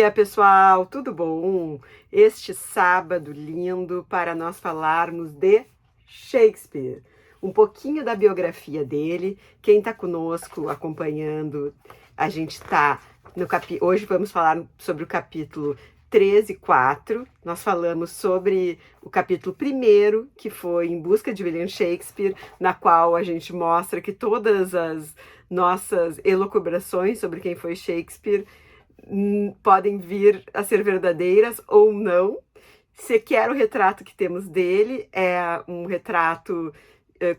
dia, pessoal! Tudo bom? Este sábado lindo para nós falarmos de Shakespeare. Um pouquinho da biografia dele. Quem está conosco acompanhando, a gente está no capítulo. Hoje vamos falar sobre o capítulo 3 e 4. Nós falamos sobre o capítulo 1, que foi Em Busca de William Shakespeare, na qual a gente mostra que todas as nossas elucubrações sobre quem foi Shakespeare podem vir a ser verdadeiras ou não. Sequer o retrato que temos dele é um retrato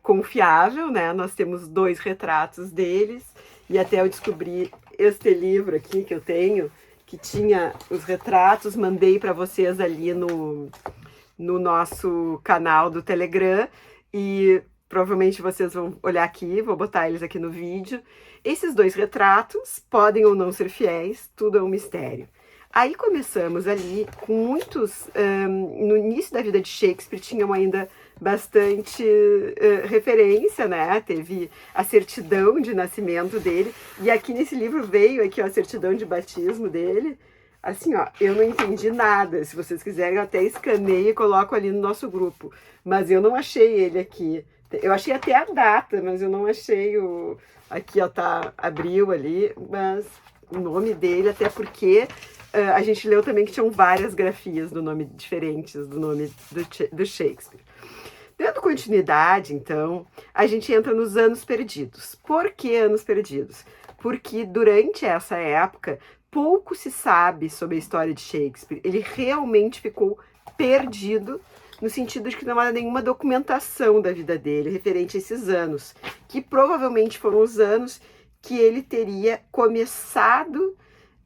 confiável, né? Nós temos 2 retratos deles, e até eu descobri este livro aqui que eu tenho, que tinha os retratos, mandei para vocês ali no nosso canal do Telegram, e provavelmente vocês vão olhar aqui, vou botar eles aqui no vídeo. Esses 2 retratos podem ou não ser fiéis, tudo é um mistério. Aí começamos ali com muitos... no início da vida de Shakespeare tinham ainda bastante referência, né? Teve a certidão de nascimento dele, e aqui nesse livro veio aqui, ó, a certidão de batismo dele. Assim, ó, eu não entendi nada. Se vocês quiserem, eu até escaneio e coloco ali no nosso grupo. Mas eu não achei ele aqui. Eu achei até a data, mas eu não achei o... Aqui, ó, tá abril ali, mas o nome dele, até porque a gente leu também que tinham várias grafias do nome diferentes do nome do Shakespeare. Dando continuidade, então, a gente entra nos anos perdidos. Por que anos perdidos? Porque durante essa época, pouco se sabe sobre a história de Shakespeare. Ele realmente ficou perdido, no sentido de que não há nenhuma documentação da vida dele referente a esses anos, que provavelmente foram os anos que ele teria começado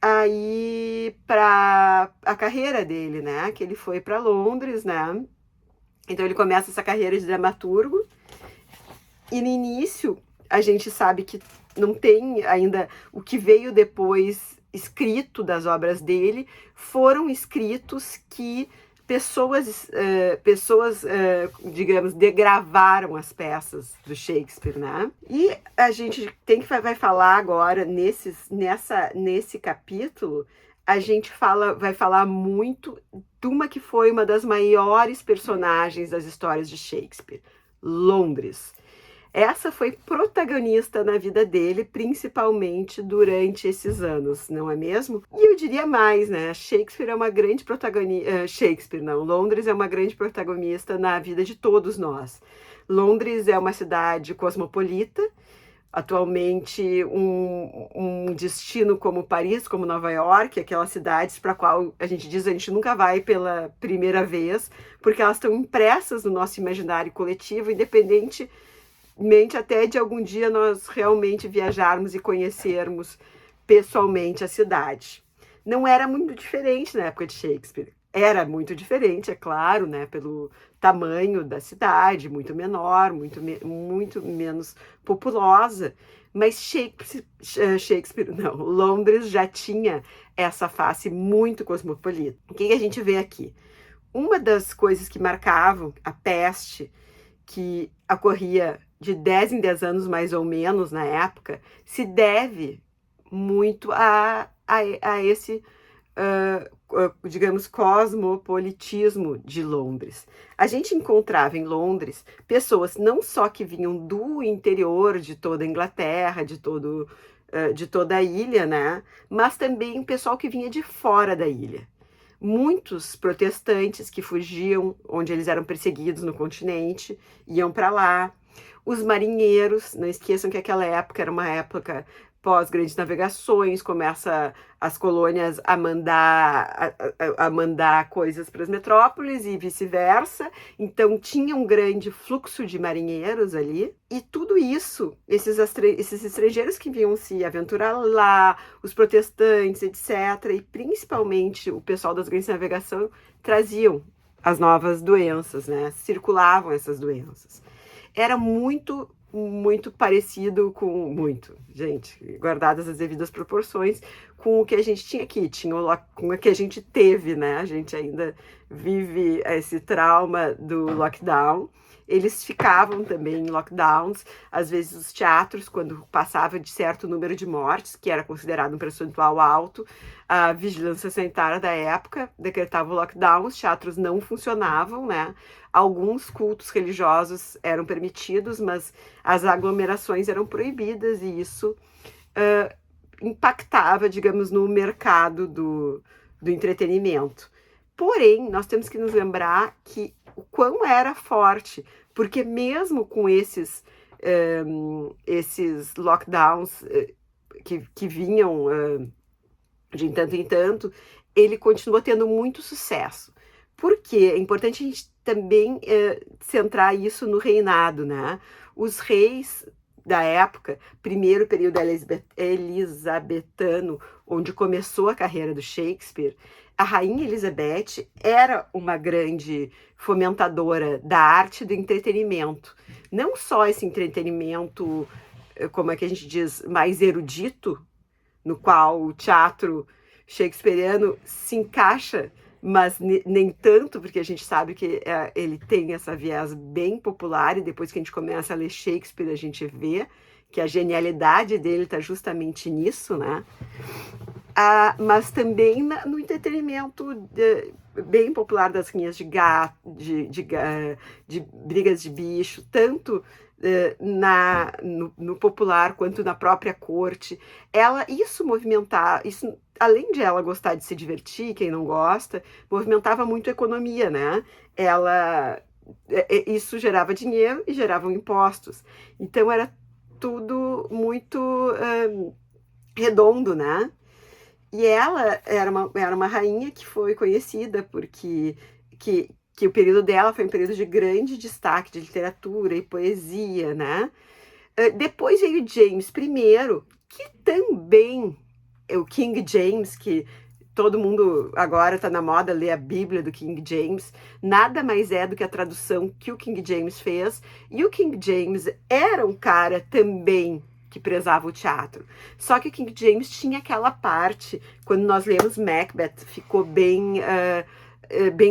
a ir para a carreira dele, né? Que ele foi para Londres, né? Então ele começa essa carreira de dramaturgo, e no início a gente sabe que não tem ainda o que veio depois escrito das obras dele, foram escritos que pessoas, digamos, degravaram as peças do Shakespeare, né? E a gente vai falar agora, nesse capítulo, a gente vai falar muito de uma que foi uma das maiores personagens das histórias de Shakespeare, Londres. Essa foi protagonista na vida dele, principalmente durante esses anos, não é mesmo? E eu diria mais, né? Shakespeare é uma grande protagonista... Londres é uma grande protagonista na vida de todos nós. Londres é uma cidade cosmopolita, atualmente um destino como Paris, como Nova York, aquelas cidades para a qual a gente nunca vai pela primeira vez, porque elas estão impressas no nosso imaginário coletivo, independentemente até de algum dia nós realmente viajarmos e conhecermos pessoalmente a cidade. Não era muito diferente na época de Shakespeare. Era muito diferente, é claro, né, pelo tamanho da cidade, muito menor, muito menos populosa, mas Londres já tinha essa face muito cosmopolita. O que a gente vê aqui? Uma das coisas que marcavam a peste, que ocorria de 10 em 10 anos mais ou menos na época, se deve muito a esse, digamos, cosmopolitismo de Londres. A gente encontrava em Londres pessoas não só que vinham do interior de toda a Inglaterra, de toda a ilha, né? Mas também pessoal que vinha de fora da ilha. Muitos protestantes que fugiam, onde eles eram perseguidos no continente, iam para lá. Os marinheiros, não esqueçam que aquela época era uma época pós-grandes navegações, começa as colônias a mandar coisas para as metrópoles e vice-versa, então tinha um grande fluxo de marinheiros ali, e tudo isso, esses estrangeiros que vinham se aventurar lá, os protestantes, etc., e principalmente o pessoal das grandes navegações, traziam as novas doenças, né? Circulavam essas doenças. Era muito parecido com, gente, guardadas as devidas proporções, com o que a gente tinha aqui, com o que a gente teve, né? A gente ainda vive esse trauma do lockdown. Eles ficavam também em lockdowns, às vezes os teatros, quando passava de certo número de mortes, que era considerado um percentual alto, a vigilância sanitária da época decretava o lockdown, os teatros não funcionavam, né? Alguns cultos religiosos eram permitidos, mas as aglomerações eram proibidas e isso impactava, digamos, no mercado do entretenimento. Porém, nós temos que nos lembrar que o quão era forte, porque mesmo com esses lockdowns que vinham de tanto em tanto, ele continuou tendo muito sucesso. Por quê? É importante a gente também centrar isso no reinado, né? Os reis da época, primeiro período elisabetano, onde começou a carreira do Shakespeare, a rainha Elizabeth era uma grande fomentadora da arte e do entretenimento. Não só esse entretenimento, como é que a gente diz, mais erudito, no qual o teatro shakespeariano se encaixa, mas nem tanto, porque a gente sabe que ele tem essa viés bem popular, e depois que a gente começa a ler Shakespeare, a gente vê que a genialidade dele está justamente nisso, né? Mas também no entretenimento bem popular das rinhas de gato, de brigas de bicho, tanto no popular quanto na própria corte. Isso movimentava, isso, além de ela gostar de se divertir, quem não gosta, movimentava muito a economia, né? Isso gerava dinheiro e geravam impostos. Então era tudo muito redondo, né? E ela era uma rainha que foi conhecida porque que o período dela foi um período de grande destaque de literatura e poesia, né? Depois veio James I, que também é o King James, que todo mundo agora está na moda ler a Bíblia do King James, nada mais é do que a tradução que o King James fez, e o King James era um cara também que prezava o teatro. Só que o King James tinha aquela parte, quando nós lemos Macbeth, ficou bem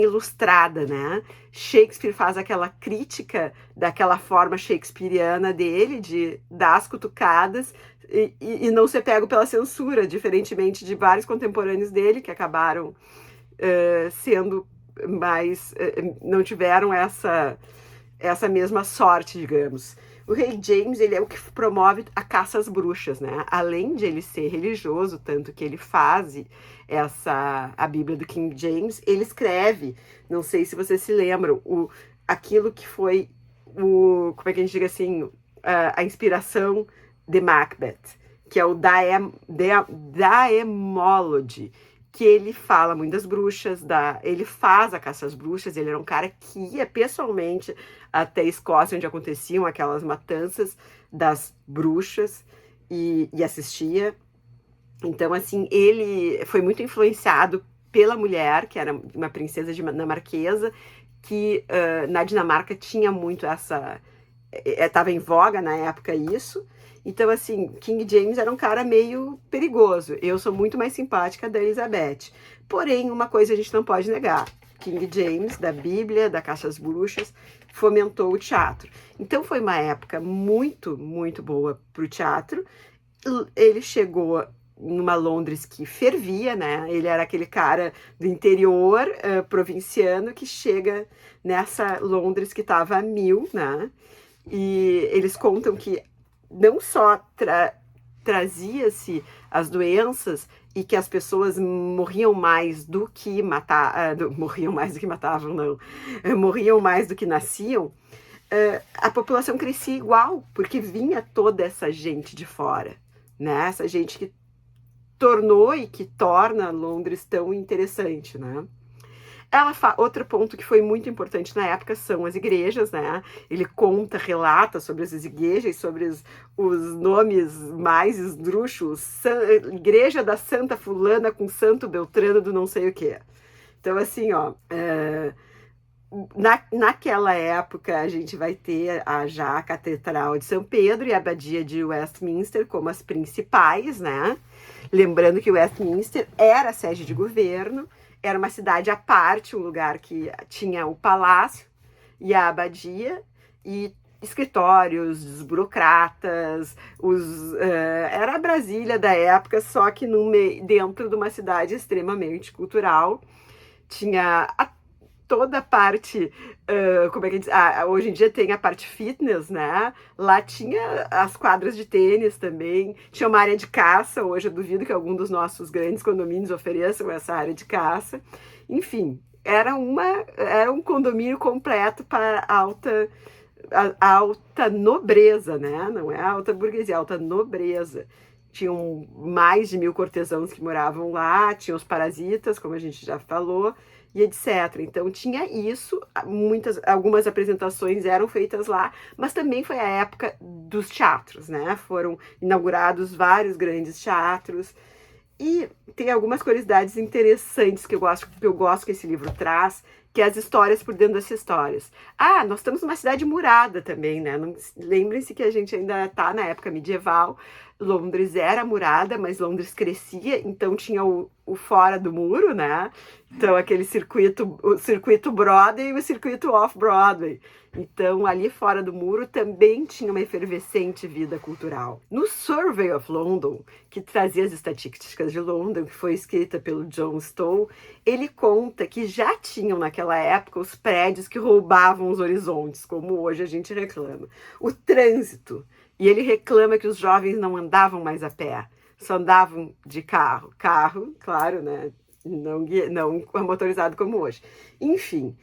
ilustrada, né? Shakespeare faz aquela crítica daquela forma shakespeariana dele, de dar as cutucadas e não ser pego pela censura, diferentemente de vários contemporâneos dele, que acabaram sendo mais... não tiveram essa mesma sorte, digamos. O rei James, ele é o que promove a caça às bruxas, né? Além de ele ser religioso, tanto que ele faz a Bíblia do King James, ele escreve, não sei se vocês se lembram, aquilo que foi como é que a gente diz assim, a inspiração de Macbeth, que é o Daemology, que ele fala muito das bruxas, ele faz a caça às bruxas, ele era um cara que ia pessoalmente até a Escócia, onde aconteciam aquelas matanças das bruxas, e assistia. Então, assim, ele foi muito influenciado pela mulher, que era uma princesa dinamarquesa, que na Dinamarca tinha muito estava em voga na época isso. Então, assim, King James era um cara meio perigoso. Eu sou muito mais simpática da Elizabeth. Porém, uma coisa a gente não pode negar. King James, da Bíblia, da Caça às Bruxas, fomentou o teatro. Então, foi uma época muito, muito boa para o teatro. Ele chegou numa Londres que fervia, né? Ele era aquele cara do interior provinciano que chega nessa Londres que estava a mil, né? E eles contam que não só trazia-se as doenças e que as pessoas morriam mais do que morriam mais do que matavam, não, morriam mais do que nasciam, a população crescia igual, porque vinha toda essa gente de fora, né? Essa gente que tornou e que torna Londres tão interessante, né? Outro ponto que foi muito importante na época são as igrejas, né? Ele relata sobre as igrejas, sobre os nomes mais esdrúxulos, igreja da Santa Fulana com Santo Beltrano do não sei o quê. Então, assim, ó, naquela época, a gente vai ter já a Catedral de São Pedro e a Abadia de Westminster como as principais, né? Lembrando que Westminster era a sede de governo, era uma cidade à parte, um lugar que tinha o palácio e a abadia, e escritórios dos burocratas, era a Brasília da época, só que dentro de uma cidade extremamente cultural. Tinha toda a parte, como é que diz? Hoje em dia tem a parte fitness, né? Lá tinha as quadras de tênis também, tinha uma área de caça, hoje eu duvido que algum dos nossos grandes condomínios ofereçam essa área de caça. Enfim, era um condomínio completo para alta nobreza, né? Não é alta burguesia, alta nobreza. Tinham mais de 1000 cortesãos que moravam lá, tinha os parasitas, como a gente já falou, e etc. Então tinha isso, algumas apresentações eram feitas lá, mas também foi a época dos teatros, né? Foram inaugurados vários grandes teatros, e tem algumas curiosidades interessantes que eu gosto que esse livro traz, que é as histórias por dentro das histórias. Nós estamos numa cidade murada também, né? Lembrem-se que a gente ainda está na época medieval. Londres era murada, mas Londres crescia, então tinha o fora do muro, né? Então aquele o circuito Broadway e o circuito Off-Broadway. Então ali fora do muro também tinha uma efervescente vida cultural. No Survey of London, que trazia as estatísticas de London, que foi escrita pelo John Stowe, ele conta que já tinham naquela época os prédios que roubavam os horizontes, como hoje a gente reclama. O trânsito. E ele reclama que os jovens não andavam mais a pé, só andavam de carro. Carro, claro, né? Não motorizado como hoje. Enfim,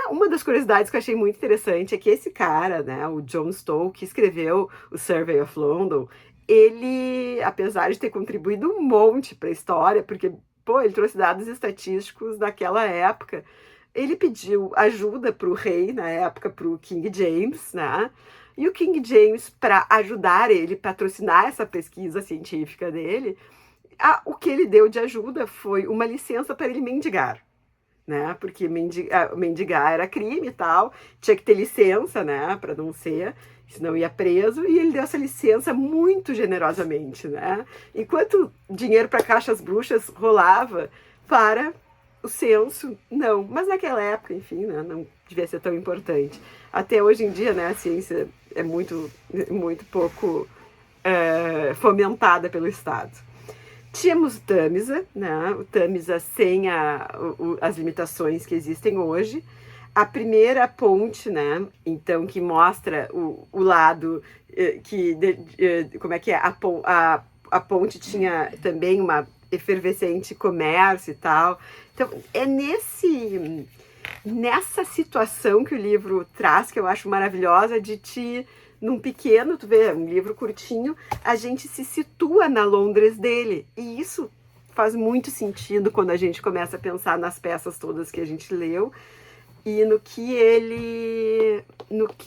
uma das curiosidades que eu achei muito interessante é que esse cara, né, o John Stowe, que escreveu o Survey of London, ele, apesar de ter contribuído um monte para a história, porque, ele trouxe dados estatísticos daquela época, ele pediu ajuda para o rei, na época, para o King James, né? E o King James, para ajudar ele, patrocinar essa pesquisa científica dele, o que ele deu de ajuda foi uma licença para ele mendigar, né? Porque mendigar era crime e tal, tinha que ter licença, né? Para não ser, senão ia preso, e ele deu essa licença muito generosamente, né? Enquanto dinheiro para caixas bruxas rolava para o censo, não. Mas naquela época, enfim, né, não devia ser tão importante. Até hoje em dia, né, a ciência é muito pouco fomentada pelo Estado. Tínhamos o Tâmisa, né, o Tâmisa sem as limitações que existem hoje. A primeira ponte, né, então, que mostra o lado como é que é, a ponte tinha também uma efervescente comércio e tal. Então, é nessa situação que o livro traz, que eu acho maravilhosa, num pequeno, tu vê, um livro curtinho, a gente se situa na Londres dele. E isso faz muito sentido quando a gente começa a pensar nas peças todas que a gente leu e no que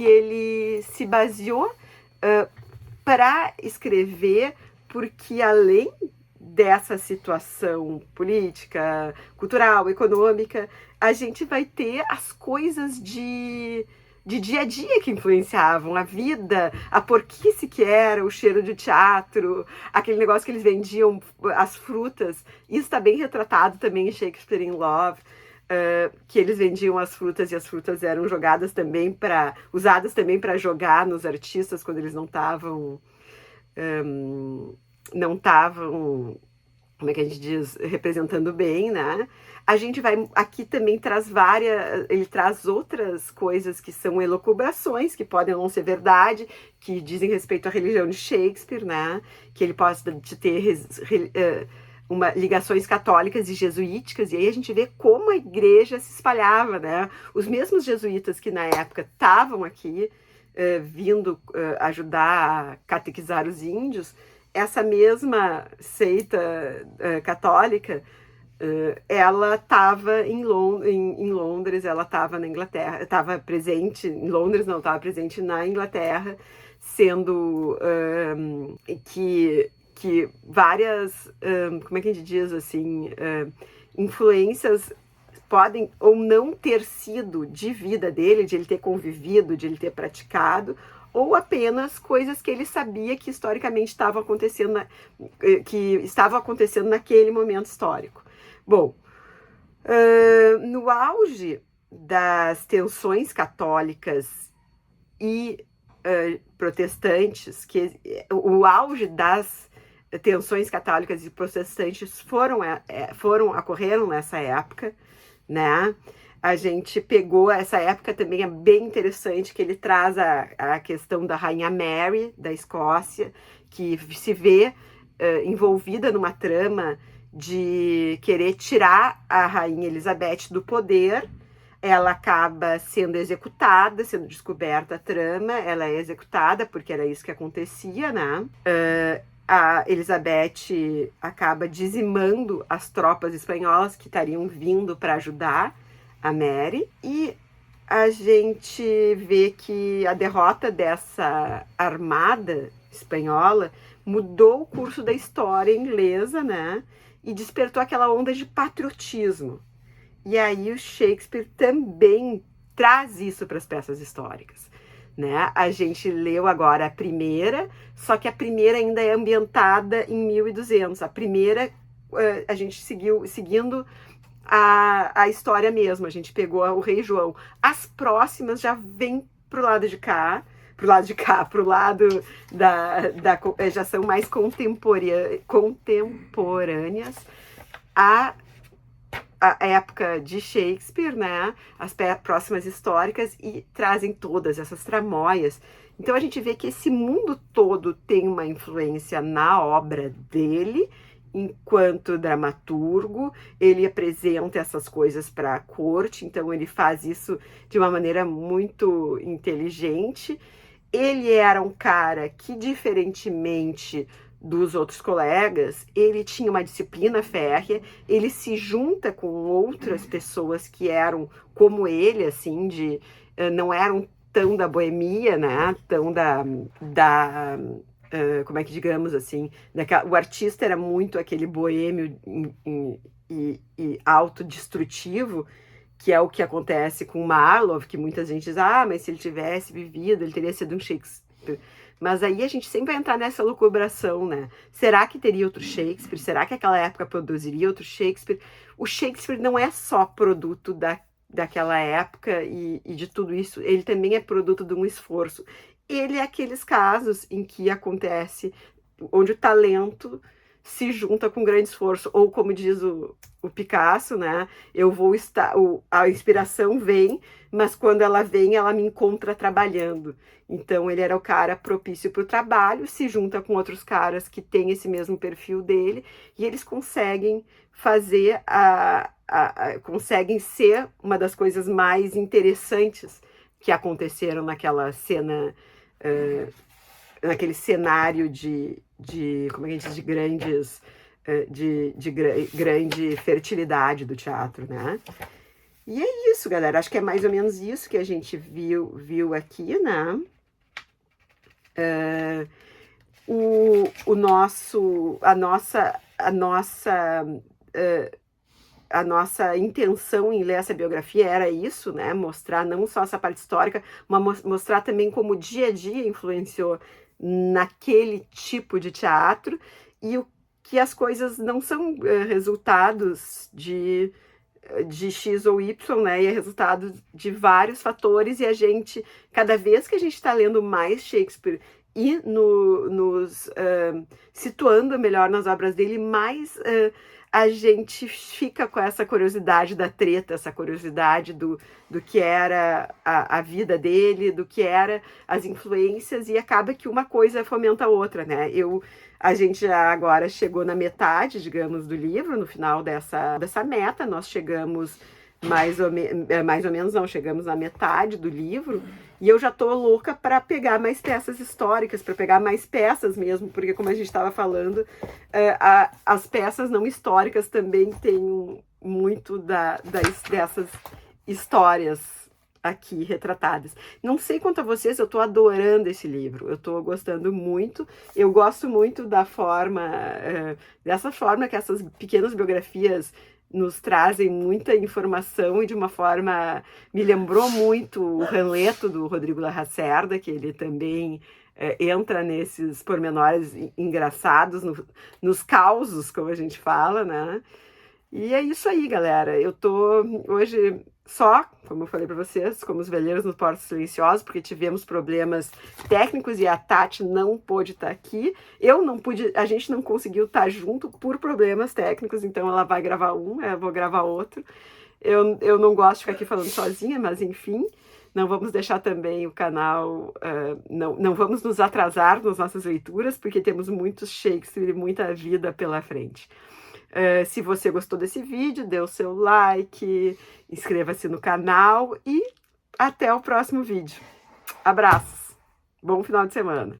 ele se baseou para escrever, porque além dessa situação política, cultural, econômica, a gente vai ter as coisas de dia a dia que influenciavam a vida, a porquice que era, o cheiro de teatro, aquele negócio que eles vendiam, as frutas. Isso está bem retratado também em Shakespeare in Love, que eles vendiam as frutas e as frutas eram usadas também para jogar nos artistas quando eles não estavam como é que a gente diz, representando bem, né? A gente vai, aqui também ele traz outras coisas que são elucubrações, que podem não ser verdade, que dizem respeito à religião de Shakespeare, né? Que ele pode ter ligações católicas e jesuíticas, e aí a gente vê como a igreja se espalhava, né? Os mesmos jesuítas que na época estavam aqui, vindo ajudar a catequizar os índios, essa mesma seita católica, ela estava em Londres, ela estava na Inglaterra, estava presente em Londres, não, estava presente na Inglaterra, sendo que várias, como é que a gente diz assim, influências podem ou não ter sido de vida dele, de ele ter convivido, de ele ter praticado, ou apenas coisas que ele sabia que historicamente estavam acontecendo naquele momento histórico. Bom, no auge das tensões católicas e protestantes, o auge das tensões católicas e protestantes ocorreram nessa época, né? A gente pegou essa época também, é bem interessante, que ele traz a questão da Rainha Mary, da Escócia, que se vê envolvida numa trama de querer tirar a Rainha Elizabeth do poder. Ela acaba sendo executada, sendo descoberta a trama, ela é executada porque era isso que acontecia, né? A Elizabeth acaba dizimando as tropas espanholas que estariam vindo para ajudar a Mary, e a gente vê que a derrota dessa armada espanhola mudou o curso da história inglesa, né? E despertou aquela onda de patriotismo. E aí o Shakespeare também traz isso para as peças históricas, né? A gente leu agora a primeira, só que a primeira ainda é ambientada em 1200. A primeira a gente seguindo a história mesmo, a gente pegou o Rei João. As próximas já vêm pro lado de cá, pro lado já são mais contemporâneas a época de Shakespeare, né? As próximas históricas, e trazem todas essas tramóias. Então a gente vê que esse mundo todo tem uma influência na obra dele, enquanto dramaturgo. Ele apresenta essas coisas para a corte, então ele faz isso de uma maneira muito inteligente. Ele era um cara que, diferentemente dos outros colegas, ele tinha uma disciplina férrea, ele se junta com outras pessoas que eram como ele, assim, não eram tão da boemia, né, tão como é que digamos assim, o artista era muito aquele boêmio e autodestrutivo, que é o que acontece com Marlowe, que muita gente diz, mas se ele tivesse vivido, ele teria sido um Shakespeare. Mas aí a gente sempre vai entrar nessa lucubração, né? Será que teria outro Shakespeare? Será que aquela época produziria outro Shakespeare? O Shakespeare não é só produto daquela época e de tudo isso, ele também é produto de um esforço. Ele é aqueles casos em que acontece, onde o talento se junta com grande esforço, ou como diz o Picasso, né? A inspiração vem, mas quando ela vem, ela me encontra trabalhando. Então ele era o cara propício para o trabalho, se junta com outros caras que têm esse mesmo perfil dele, e eles conseguem fazer conseguem ser uma das coisas mais interessantes que aconteceram naquela cena, naquele cenário como é que a gente diz, de grande fertilidade do teatro, né? E é isso, galera. Acho que é mais ou menos isso que a gente viu aqui, né? A nossa intenção em ler essa biografia era isso, né? Mostrar não só essa parte histórica, mas mostrar também como o dia a dia influenciou naquele tipo de teatro, e que as coisas não são resultados de X ou Y, né? E é resultado de vários fatores, e a gente, cada vez que a gente está lendo mais Shakespeare e nos situando melhor nas obras dele, mais a gente fica com essa curiosidade da treta, essa curiosidade do que era a vida dele, do que era as influências, e acaba que uma coisa fomenta a outra, né? A gente já agora chegou na metade, digamos, do livro, no final dessa meta. Nós chegamos mais ou menos, não, chegamos na metade do livro, e eu já tô louca para pegar mais peças históricas, para pegar mais peças mesmo, porque, como a gente estava falando, as peças não históricas também têm muito dessas histórias aqui retratadas. Não sei quanto a vocês, eu tô adorando esse livro, eu tô gostando muito, eu gosto muito da dessa forma que essas pequenas biografias nos trazem muita informação e de uma forma... Me lembrou muito o Hamleto, do Rodrigo Lacerda, que ele também entra nesses pormenores engraçados, nos causos, como a gente fala, né? E é isso aí, galera. Eu tô hoje só, como eu falei para vocês, como os velheiros nos portos silenciosos, porque tivemos problemas técnicos e a Tati não pôde estar aqui. Eu não pude, a gente não conseguiu estar junto por problemas técnicos, então ela vai gravar um, eu vou gravar outro. Eu não gosto de ficar aqui falando sozinha, mas enfim, não vamos deixar também o canal, não vamos nos atrasar nas nossas leituras, porque temos muitos Shakespeare e muita vida pela frente. Se você gostou desse vídeo, dê o seu like, inscreva-se no canal e até o próximo vídeo. Abraços! Bom final de semana!